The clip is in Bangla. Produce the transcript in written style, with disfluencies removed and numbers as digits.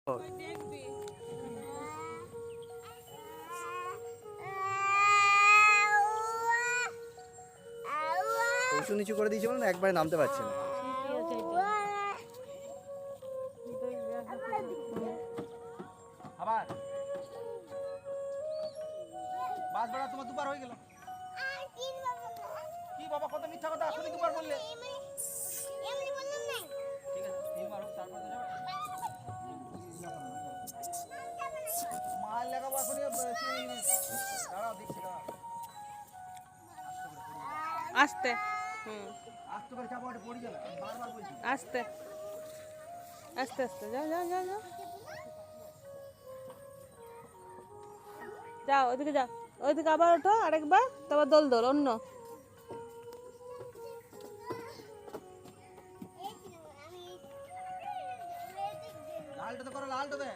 উঁচু নিচু করে দিয়েছে বলে না একবারে নামতে পারছে না। আবার বাস ভাড়া তোমার দুবার হয়ে গেল। কি বাবা কত মিথ্যা কথা, আসলে দুবার বললে। ঠিক আছে তিনবার হোক তারপর তো যাবে। মাল লাগাবো এখন, দাঁড়াও দেখছি দাঁড়াও। আস্তে আস্তে করে চাপা পড়ে যাবে, বারবার বলছি। আস্তে আস্তে আস্তে যাও যাও যাও যাও যাও ওইদিকে যাও, ওইদিকে আবার ওঠো আরেকবার, তারপর দোল দোল অন্য। লালটা তো করো, লালটা দে।